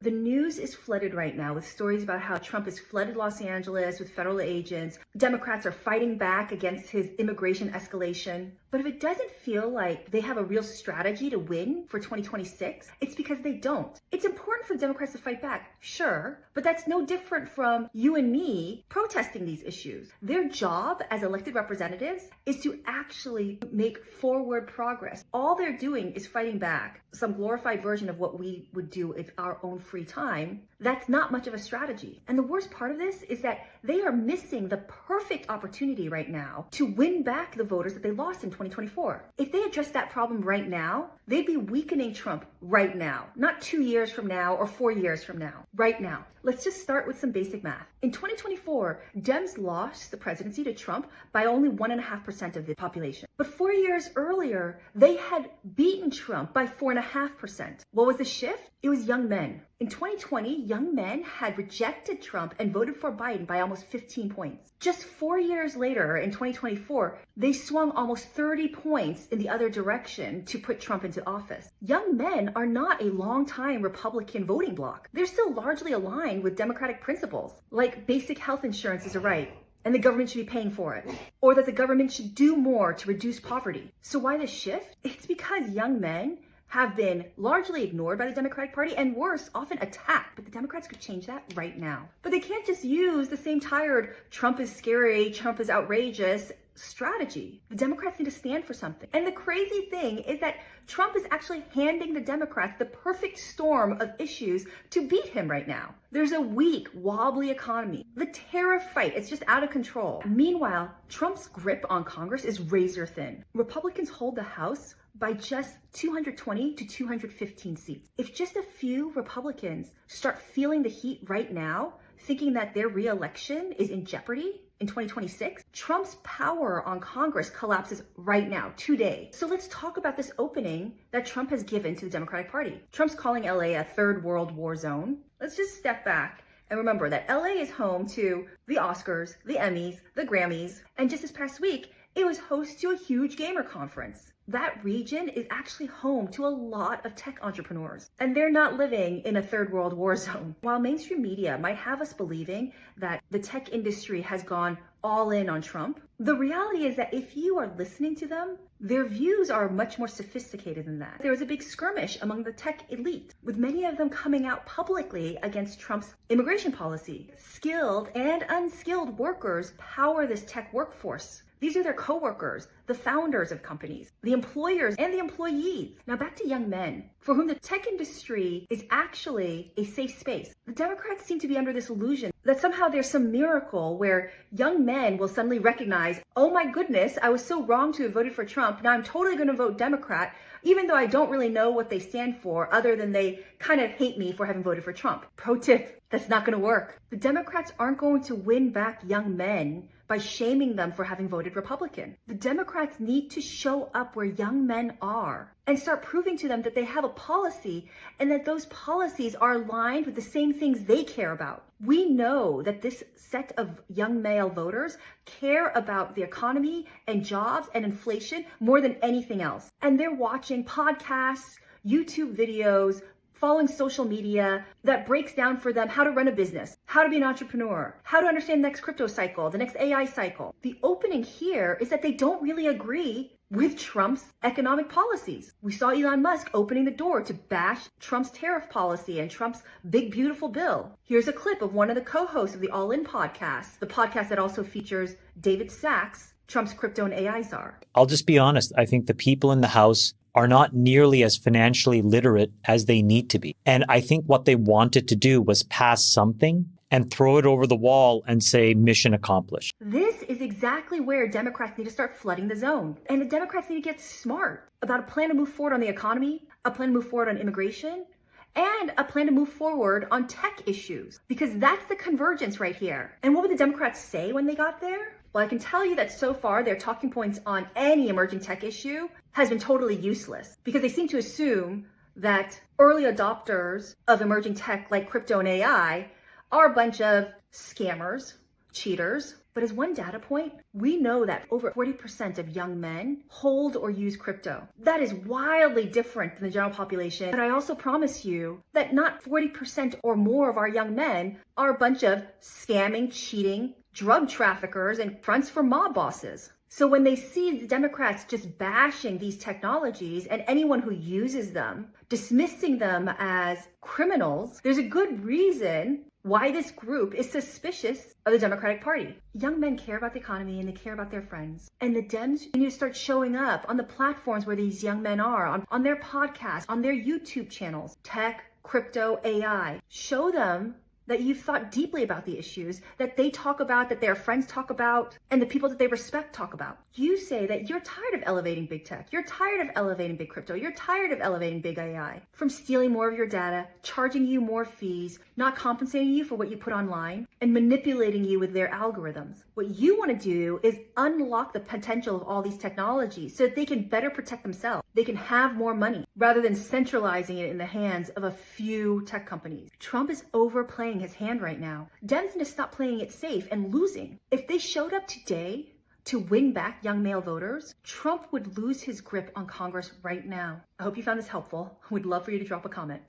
The news is flooded right now with stories about how Trump has flooded Los Angeles with federal agents. Democrats are fighting back against his immigration escalation. But if it doesn't feel like they have a real strategy to win for 2026, it's because they don't. It's important for Democrats to fight back, sure, but that's no different from you and me protesting these issues. Their job as elected representatives is to actually make forward progress. All they're doing is fighting back, some glorified version of what we would do in our own free time. That's not much of a strategy. And the worst part of this is that they are missing the perfect opportunity right now to win back the voters that they lost in 2024. If they address that problem right now, they'd be weakening Trump right now, not 2 years from now or 4 years from now, right now. Let's just start with some basic math. In 2024, Dems lost the presidency to Trump by only 1.5% of the population. But 4 years earlier, they had beaten Trump by 4.5%. What was the shift? It was young men. In 2020, young men had rejected Trump and voted for Biden by almost 15 points. Just 4 years later, in 2024, they swung almost 30 points in the other direction to put Trump into office. Young men are not a long-time Republican voting bloc. They're still largely aligned with Democratic principles, like basic health insurance is a right, and the government should be paying for it, or that the government should do more to reduce poverty. So why the shift? It's because young men have been largely ignored by the Democratic Party and worse, often attacked. But the Democrats could change that right now. But they can't just use the same tired Trump is scary, Trump is outrageous strategy. The Democrats need to stand for something. And the crazy thing is that Trump is actually handing the Democrats the perfect storm of issues to beat him right now. There's a weak, wobbly economy. The tariff fight is just out of control. Meanwhile, Trump's grip on Congress is razor thin. Republicans hold the House by just 220 to 215 seats. If just a few Republicans start feeling the heat right now, thinking that their re-election is in jeopardy in 2026, Trump's power on Congress collapses right now, today. So let's talk about this opening that Trump has given to the Democratic Party. Trump's calling LA a third world war zone. Let's just step back and remember that LA is home to the Oscars, the Emmys, the Grammys, and just this past week, it was host to a huge gamer conference. That region is actually home to a lot of tech entrepreneurs, and they're not living in a third world war zone. While mainstream media might have us believing that the tech industry has gone all in on Trump, the reality is that if you are listening to them, their views are much more sophisticated than that. There was a big skirmish among the tech elite, with many of them coming out publicly against Trump's immigration policy. Skilled and unskilled workers power this tech workforce. These are their coworkers, the founders of companies, the employers, and the employees. Now back to young men, for whom the tech industry is actually a safe space. The Democrats seem to be under this illusion that somehow there's some miracle where young men will suddenly recognize, oh my goodness, I was so wrong to have voted for Trump. Now I'm totally going to vote Democrat, even though I don't really know what they stand for, other than they kind of hate me for having voted for Trump. Pro tip, that's not going to work. The Democrats aren't going to win back young men by shaming them for having voted Republican. The Democrats need to show up where young men are and start proving to them that they have a policy and that those policies are aligned with the same things they care about. We know that this set of young male voters care about the economy and jobs and inflation more than anything else. And they're watching podcasts, YouTube videos, following social media that breaks down for them how to run a business, how to be an entrepreneur, how to understand the next crypto cycle, the next AI cycle. The opening here is that they don't really agree with Trump's economic policies. We saw Elon Musk opening the door to bash Trump's tariff policy and Trump's big, beautiful bill. Here's a clip of one of the co-hosts of the All In podcast, the podcast that also features David Sachs, Trump's crypto and AI czar. I'll just be honest. I think the people in the House are not nearly as financially literate as they need to be. And I think what they wanted to do was pass something and throw it over the wall and say, mission accomplished. This is exactly where Democrats need to start flooding the zone. And the Democrats need to get smart about a plan to move forward on the economy, a plan to move forward on immigration, and a plan to move forward on tech issues, because that's the convergence right here. And what would the Democrats say when they got there? Well, I can tell you that so far their talking points on any emerging tech issue has been totally useless, because they seem to assume that early adopters of emerging tech like crypto and AI are a bunch of scammers, cheaters, But as one data point, we know that over 40% of young men hold or use crypto. That is wildly different than the general population. But I also promise you that not 40% or more of our young men are a bunch of scamming, cheating, drug traffickers and fronts for mob bosses. So when they see the Democrats just bashing these technologies and anyone who uses them, dismissing them as criminals, there's a good reason why this group is suspicious of the Democratic Party. Young men care about the economy and they care about their friends. And the Dems need to start showing up on the platforms where these young men are, on their podcasts, on their YouTube channels, tech, crypto, AI. Show them that you've thought deeply about the issues that they talk about, that their friends talk about, and the people that they respect talk about. You say that you're tired of elevating big tech. You're tired of elevating big crypto. You're tired of elevating big AI. From stealing more of your data, charging you more fees, not compensating you for what you put online, and manipulating you with their algorithms. What you want to do is unlock the potential of all these technologies so that they can better protect themselves. They can have more money rather than centralizing it in the hands of a few tech companies. Trump is overplaying his hand right now. Dems need to stop playing it safe and losing. If they showed up today to win back young male voters, Trump would lose his grip on Congress right now. I hope you found this helpful. We'd love for you to drop a comment.